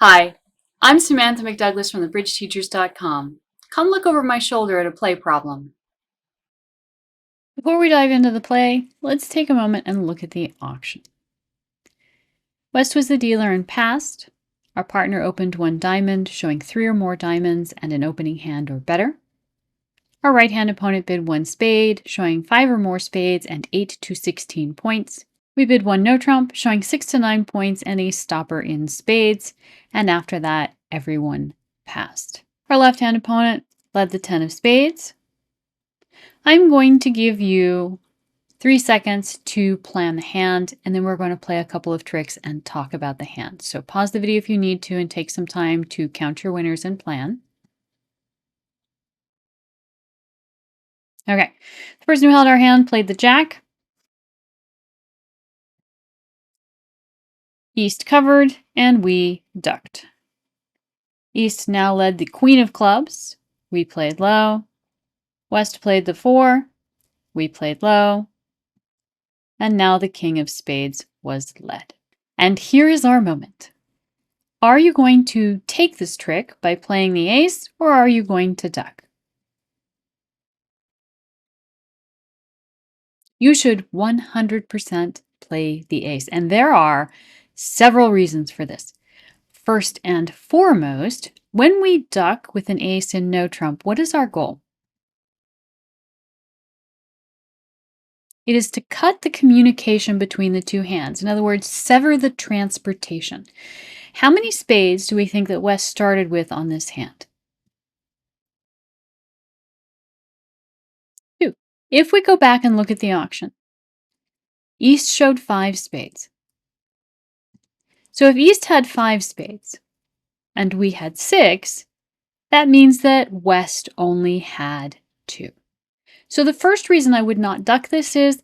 Hi, I'm Samantha McDouglas from thebridgeteachers.com. Come look over my shoulder at a play problem. Before we dive into the play, let's take a moment and look at the auction. West was the dealer and passed. Our partner opened one diamond, showing 3 or more diamonds and an opening hand or better. Our right-hand opponent bid 1 spade, showing 5 or more spades and 8 to 16 points. We bid 1 no trump, showing 6 to 9 points and a stopper in spades, and after that, everyone passed. Our left-hand opponent led the 10 of spades. I'm going to give you 3 seconds to plan the hand, and then we're going to play a couple of tricks and talk about the hand. So pause the video if you need to and take some time to count your winners and plan. Okay, the person who held our hand played the jack. East covered, and we ducked. East now led the queen of clubs. We played low. West played the 4. We played low. And now the king of spades was led. And here is our moment. Are you going to take this trick by playing the ace, or are you going to duck? You should 100% play the ace, and there are several reasons for this. First and foremost, when we duck with an ace and no trump, what is our goal? It is to cut the communication between the two hands. In other words, sever the transportation. How many spades do we think that West started with on this hand? 2. If we go back and look at the auction, East showed 5 spades. So if East had 5 spades and we had 6, that means that West only had 2. So the first reason I would not duck this is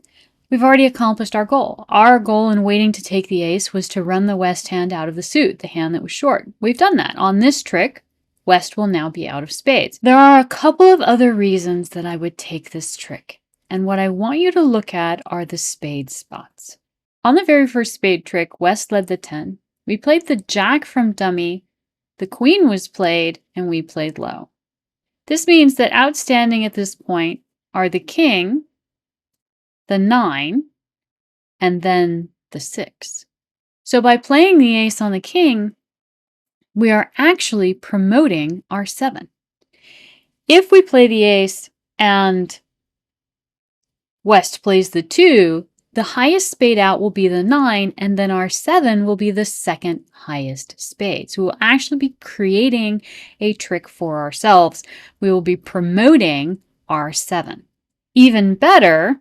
we've already accomplished our goal. Our goal in waiting to take the ace was to run the West hand out of the suit, the hand that was short. We've done that. On this trick, West will now be out of spades. There are a couple of other reasons that I would take this trick. And what I want you to look at are the spade spots. On the very first spade trick, West led the 10. We played the jack from dummy, the queen was played, and we played low. This means that outstanding at this point are the king, the 9, and then the 6. So by playing the ace on the king, we are actually promoting our 7. If we play the ace and West plays the 2, the highest spade out will be the 9, and then our 7 will be the second highest spade. So we'll actually be creating a trick for ourselves. We will be promoting our 7. Even better,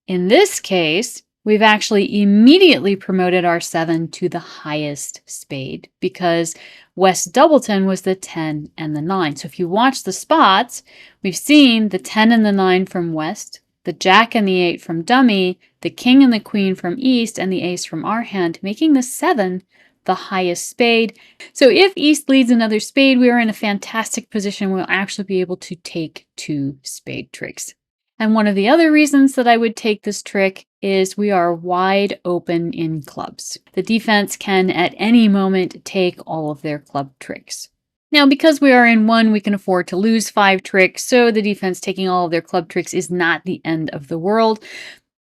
in this case, we've actually immediately promoted our 7 to the highest spade because West Doubleton was the 10 and the 9. So if you watch the spots, we've seen the 10 and the 9 from West, the jack and the 8 from dummy, the king and the queen from East, and the ace from our hand, making the 7 the highest spade. So if East leads another spade, we are in a fantastic position. We'll actually be able to take 2 spade tricks. And one of the other reasons that I would take this trick is we are wide open in clubs. The defense can at any moment take all of their club tricks. Now, because we are in 1, we can afford to lose 5 tricks, so the defense taking all of their club tricks is not the end of the world.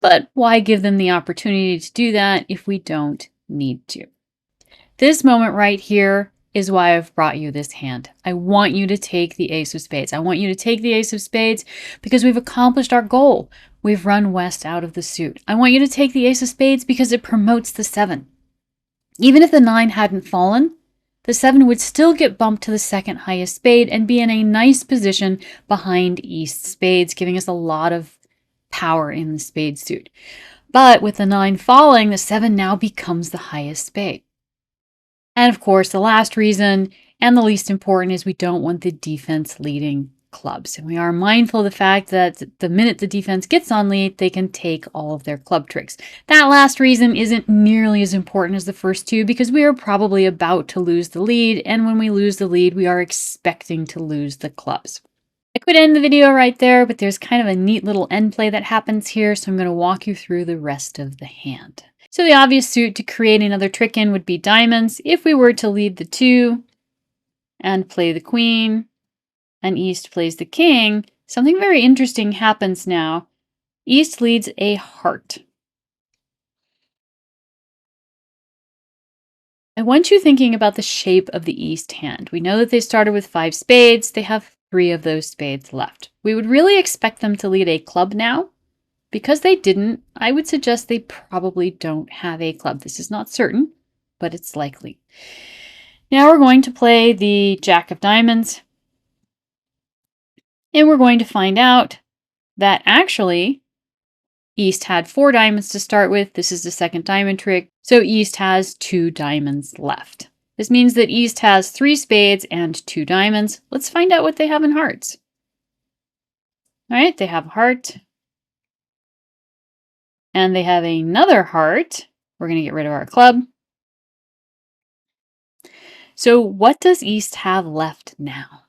But why give them the opportunity to do that if we don't need to? This moment right here is why I've brought you this hand. I want you to take the ace of spades. I want you to take the ace of spades because we've accomplished our goal. We've run West out of the suit. I want you to take the ace of spades because it promotes the 7. Even if the 9 hadn't fallen, the 7 would still get bumped to the second highest spade and be in a nice position behind East spades, giving us a lot of power in the spade suit. But with the 9 falling, the 7 now becomes the highest spade. And of course, the last reason, and the least important, is we don't want the defense leading clubs. And we are mindful of the fact that the minute the defense gets on lead, they can take all of their club tricks. That last reason isn't nearly as important as the first 2 because we are probably about to lose the lead. And when we lose the lead, we are expecting to lose the clubs. I could end the video right there, but there's kind of a neat little end play that happens here. So I'm going to walk you through the rest of the hand. So the obvious suit to create another trick in would be diamonds. If we were to lead the 2 and play the queen, and East plays the king, something very interesting happens now. East leads a heart. I want you thinking about the shape of the East hand. We know that they started with 5 spades. They have 3 of those spades left. We would really expect them to lead a club now. Because they didn't, I would suggest they probably don't have a club. This is not certain, but it's likely. Now we're going to play the Jack of Diamonds. And we're going to find out that actually East had 4 diamonds to start with. This is the second diamond trick. So East has 2 diamonds left. This means that East has 3 spades and 2 diamonds. Let's find out what they have in hearts. All right, they have a heart. And they have another heart. We're going to get rid of our club. So what does East have left now?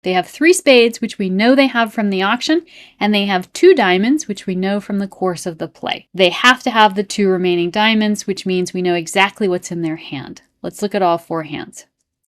They have 3 spades, which we know they have from the auction, and they have 2 diamonds, which we know from the course of the play. They have to have the 2 remaining diamonds, which means we know exactly what's in their hand. Let's look at all 4 hands.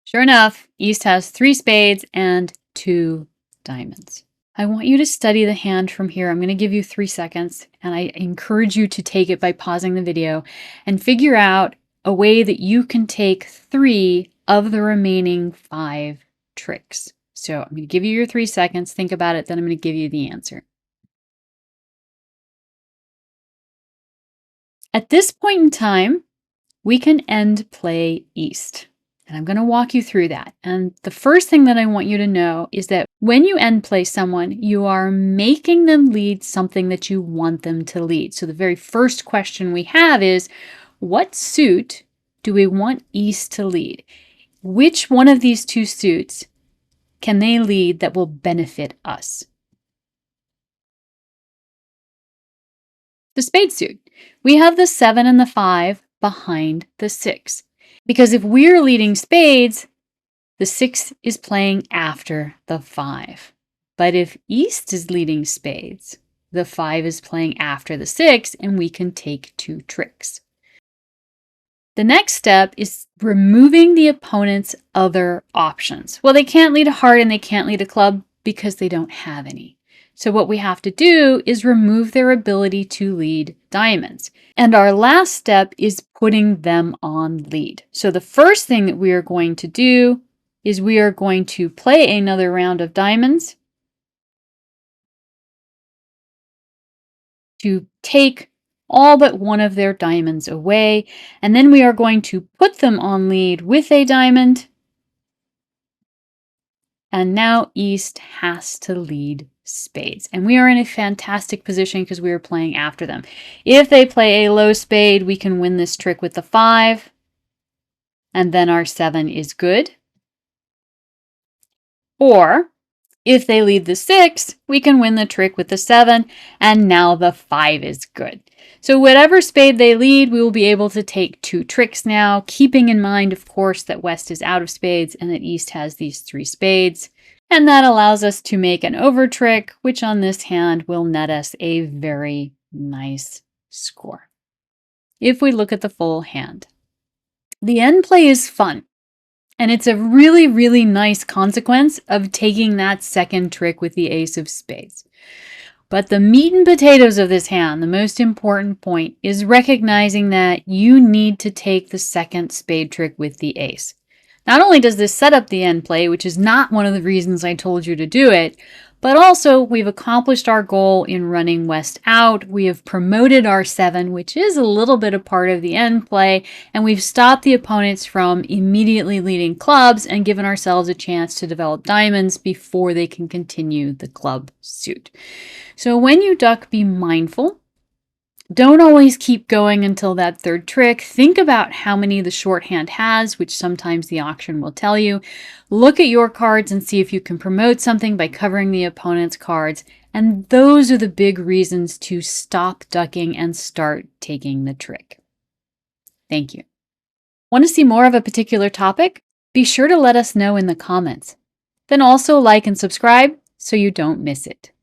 Sure enough, East has 3 spades and 2 diamonds. I want you to study the hand from here. I'm going to give you 3 seconds, and I encourage you to take it by pausing the video and figure out a way that you can take 3 of the remaining 5 tricks. So I'm going to give you your 3 seconds. Think about it, then I'm going to give you the answer. At this point in time, we can end play East. And I'm going to walk you through that. And the first thing that I want you to know is that when you end play someone, you are making them lead something that you want them to lead. So the very first question we have is, what suit do we want East to lead? Which one of these 2 suits can they lead that will benefit us? The spade suit. We have the 7 and the 5 behind the 6. Because if we're leading spades, the 6 is playing after the 5. But if East is leading spades, the 5 is playing after the 6, and we can take 2 tricks. The next step is removing the opponent's other options. Well, they can't lead a heart and they can't lead a club because they don't have any. So what we have to do is remove their ability to lead diamonds. And our last step is putting them on lead. So the first thing that we are going to do is we are going to play another round of diamonds to take all but one of their diamonds away. And then we are going to put them on lead with a diamond. And now East has to lead spades. And we are in a fantastic position because we are playing after them. If they play a low spade, we can win this trick with the 5. And then our 7 is good. Or if they lead the 6, we can win the trick with the 7. And now the 5 is good. So whatever spade they lead, we will be able to take 2 tricks now, keeping in mind, of course, that West is out of spades and that East has these 3 spades. And that allows us to make an over trick, which on this hand will net us a very nice score. If we look at the full hand. The end play is fun. And it's a really, really nice consequence of taking that second trick with the ace of spades. But the meat and potatoes of this hand, the most important point, is recognizing that you need to take the second spade trick with the ace. Not only does this set up the end play, which is not one of the reasons I told you to do it, but also we've accomplished our goal in running West out. We have promoted our 7, which is a little bit a part of the end play, and we've stopped the opponents from immediately leading clubs and given ourselves a chance to develop diamonds before they can continue the club suit. So when you duck, be mindful. Don't always keep going until that third trick. Think about how many the shorthand has, which sometimes the auction will tell you. Look at your cards and see if you can promote something by covering the opponent's cards. And those are the big reasons to stop ducking and start taking the trick. Thank you. Want to see more of a particular topic? Be sure to let us know in the comments. Then also like and subscribe so you don't miss it.